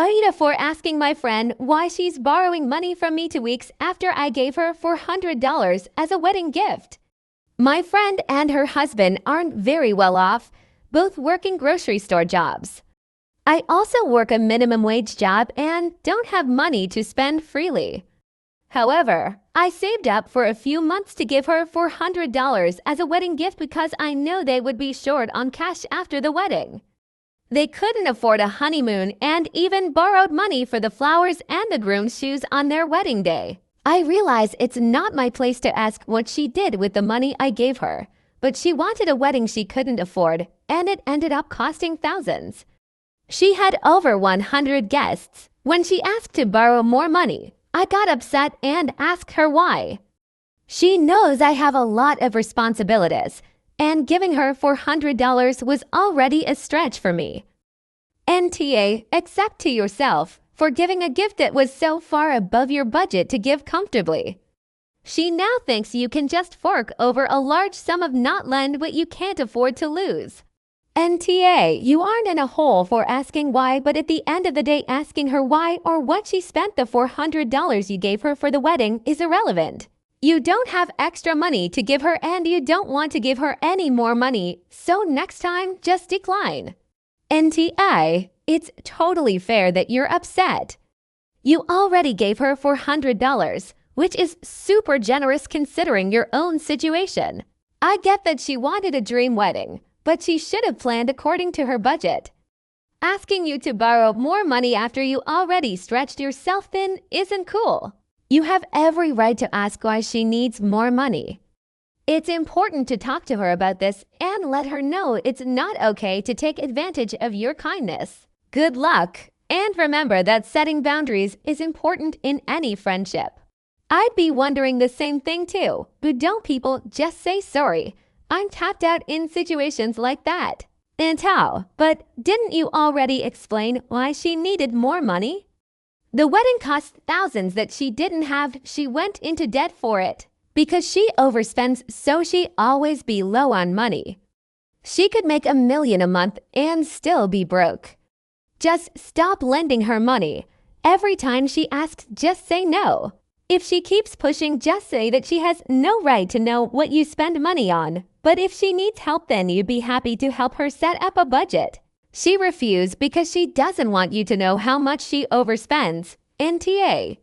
AITA for asking my friend why she's borrowing money from me 2 weeks after I gave her $400 as a wedding gift. My friend and her husband aren't very well off, both working grocery store jobs. I also work a minimum wage job and don't have money to spend freely. However, I saved up for a few months to give her $400 as a wedding gift because I know they would be short on cash after the wedding. They couldn't afford a honeymoon and even borrowed money for the flowers and the groom's shoes on their wedding day. I realize it's not my place to ask what she did with the money I gave her, but she wanted a wedding she couldn't afford, and it ended up costing thousands. She had over 100 guests. When she asked to borrow more money, I got upset and asked her why. She knows I have a lot of responsibilities, and giving her $400 was already a stretch for me. NTA, accept to yourself for giving a gift that was so far above your budget to give comfortably. She now thinks you can just fork over a large sum of not lend what you can't afford to lose. NTA, you aren't in a hole for asking why, but at the end of the day, asking her why or what she spent the $400 you gave her for the wedding is irrelevant. You don't have extra money to give her and you don't want to give her any more money, so next time, just decline. NTA, it's totally fair that you're upset. You already gave her $400, which is super generous considering your own situation. I get that she wanted a dream wedding, but she should have planned according to her budget. Asking you to borrow more money after you already stretched yourself thin isn't cool. You have every right to ask why she needs more money. It's important to talk to her about this and let her know it's not okay to take advantage of your kindness. Good luck, and remember that setting boundaries is important in any friendship. I'd be wondering the same thing too, but don't people just say sorry? I'm tapped out in situations like that. And how? But didn't you already explain why she needed more money? The wedding cost thousands that she didn't have. She went into debt for it because she overspends, so she always be low on money. She could make $1 million a month and still be broke. Just stop lending her money. Every time she asks, just say no. If she keeps pushing, just say that she has no right to know what you spend money on. But if she needs help, then you'd be happy to help her set up a budget. She refused because she doesn't want you to know how much she overspends. NTA.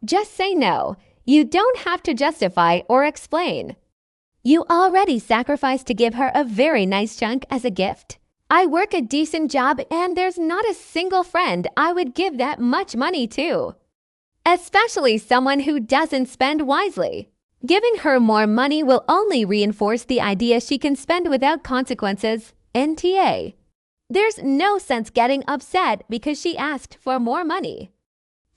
Just say no. You don't have to justify or explain. You already sacrificed to give her a very nice chunk as a gift. I work a decent job and there's not a single friend I would give that much money to. Especially someone who doesn't spend wisely. Giving her more money will only reinforce the idea she can spend without consequences. NTA. There's no sense getting upset because she asked for more money.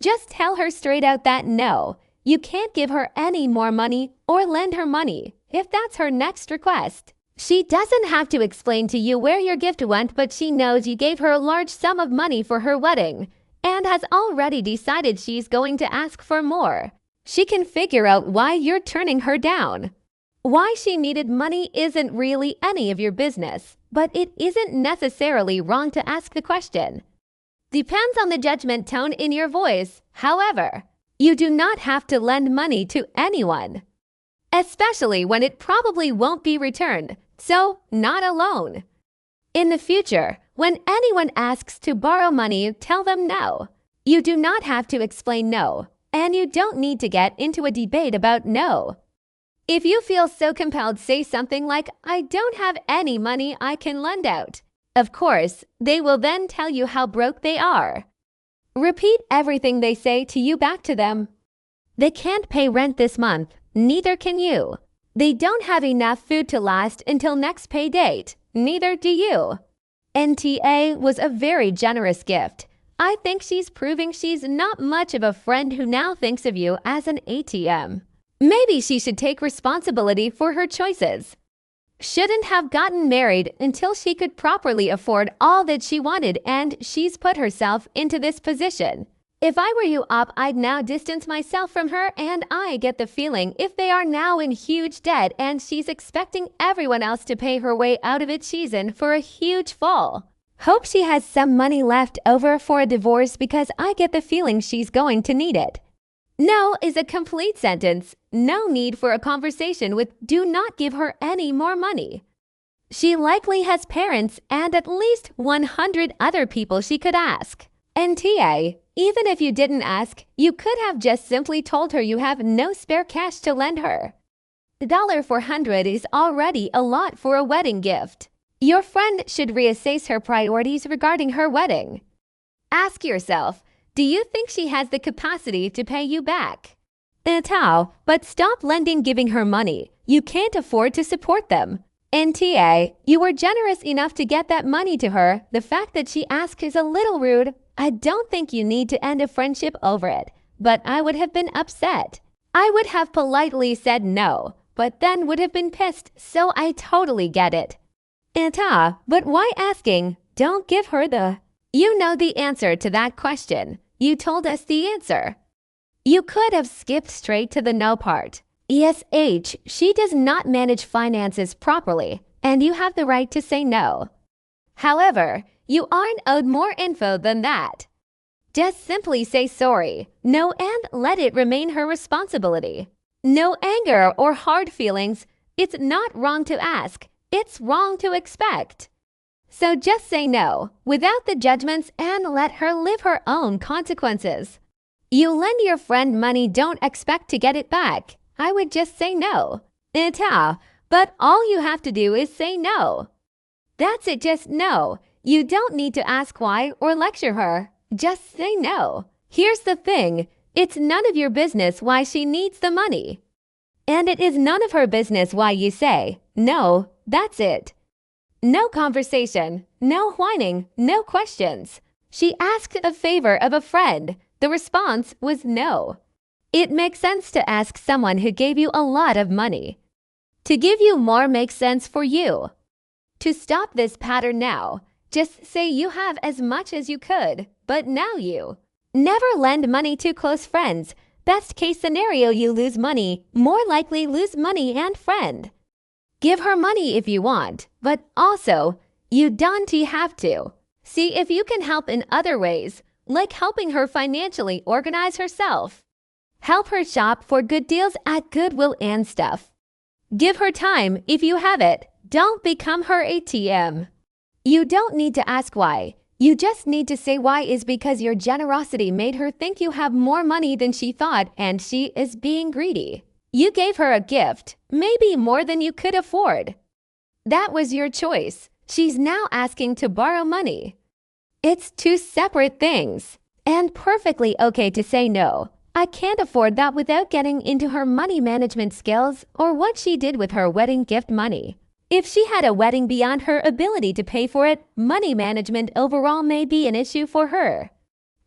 Just tell her straight out that no, you can't give her any more money or lend her money if that's her next request. She doesn't have to explain to you where your gift went, but she knows you gave her a large sum of money for her wedding and has already decided she's going to ask for more. She can figure out why you're turning her down. Why she needed money isn't really any of your business, but it isn't necessarily wrong to ask the question. Depends on the judgment tone in your voice. However, you do not have to lend money to anyone, especially when it probably won't be returned, so not alone. In the future, when anyone asks to borrow money, tell them no. You do not have to explain no, and you don't need to get into a debate about no. If you feel so compelled, say something like, I don't have any money I can lend out. Of course, they will then tell you how broke they are. Repeat everything they say to you back to them. They can't pay rent this month, neither can you. They don't have enough food to last until next pay date, neither do you. NTA was a very generous gift. I think she's proving she's not much of a friend who now thinks of you as an ATM. Maybe she should take responsibility for her choices. Shouldn't have gotten married until she could properly afford all that she wanted, and she's put herself into this position. If I were you, I'd now distance myself from her, and I get the feeling if they are now in huge debt and she's expecting everyone else to pay her way out of it, she's in for a huge fall. Hope she has some money left over for a divorce because I get the feeling she's going to need it. No is a complete sentence. No need for a conversation with do not give her any more money. She likely has parents and at least 100 other people she could ask. NTA, even if you didn't ask, you could have just simply told her you have no spare cash to lend her. $400 is already a lot for a wedding gift. Your friend should reassess her priorities regarding her wedding. Ask yourself, do you think she has the capacity to pay you back? AITA, but stop lending giving her money. You can't afford to support them. NTA, you were generous enough to get that money to her. The fact that she asked is a little rude. I don't think you need to end a friendship over it, but I would have been upset. I would have politely said no, but then would have been pissed, so I totally get it. AITA, but why asking? Don't give her the... You know the answer to that question. You told us the answer. You could have skipped straight to the no part. ESH, she does not manage finances properly, and you have the right to say no. However, you aren't owed more info than that. Just simply say sorry, no, and let it remain her responsibility. No anger or hard feelings. It's not wrong to ask. It's wrong to expect. So just say no, without the judgments, and let her live her own consequences. You lend your friend money, don't expect to get it back. I would just say no. AITA, but all you have to do is say no. That's it, just no. You don't need to ask why or lecture her. Just say no. Here's the thing, it's none of your business why she needs the money. And it is none of her business why you say no, that's it. No conversation, no whining, no questions. She asked a favor of a friend. The response was no. It makes sense to ask someone who gave you a lot of money. To give you more makes sense for you. To stop this pattern now, just say you have as much as you could, but now you. Never lend money to close friends. Best case scenario, you lose money. More likely lose money and friend. Give her money if you want, but also, you don't have to. See if you can help in other ways, like helping her financially organize herself. Help her shop for good deals at Goodwill and stuff. Give her time if you have it. Don't become her ATM. You don't need to ask why. You just need to say why is because your generosity made her think you have more money than she thought and she is being greedy. You gave her a gift, maybe more than you could afford. That was your choice. She's now asking to borrow money. It's two separate things, and perfectly okay to say no. I can't afford that without getting into her money management skills or what she did with her wedding gift money. If she had a wedding beyond her ability to pay for it, money management overall may be an issue for her.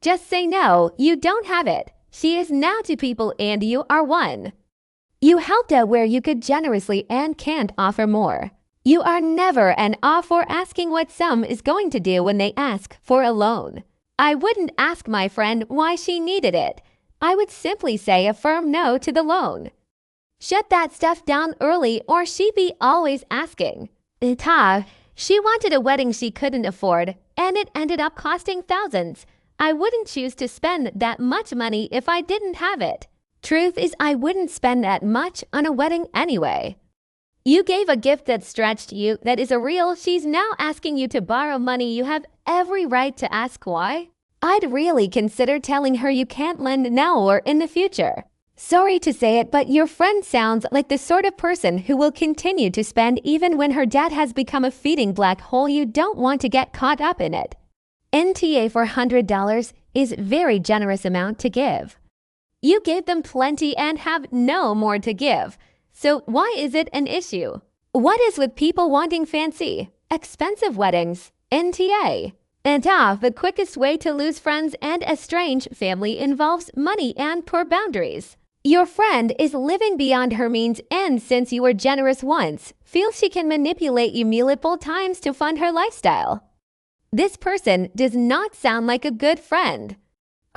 Just say no, you don't have it. She is now two people and you are one. You helped out where you could generously and can't offer more. You are never an off for asking what some is going to do when they ask for a loan. I wouldn't ask my friend why she needed it. I would simply say a firm no to the loan. Shut that stuff down early or she'd be always asking. AITA, she wanted a wedding she couldn't afford, and it ended up costing thousands. I wouldn't choose to spend that much money if I didn't have it. Truth is, I wouldn't spend that much on a wedding anyway. You gave a gift that stretched you, that is a real. She's now asking you to borrow money. You have every right to ask why. I'd really consider telling her you can't lend now or in the future. Sorry to say it, but your friend sounds like the sort of person who will continue to spend even when her debt has become a feeding black hole. You don't want to get caught up in it. NTA for $100 is very generous amount to give. You gave them plenty and have no more to give. So why is it an issue? What is with people wanting fancy, expensive weddings? NTA. AITA, the quickest way to lose friends and estrange family involves money and poor boundaries. Your friend is living beyond her means and since you were generous once, feels she can manipulate you multiple times to fund her lifestyle. This person does not sound like a good friend.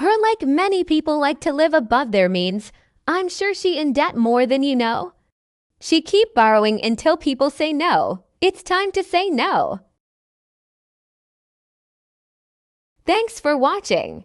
Her, like many people, like to live above their means. I'm sure she in debt more than you know. She keep borrowing until people say no. It's time to say no. Thanks for watching.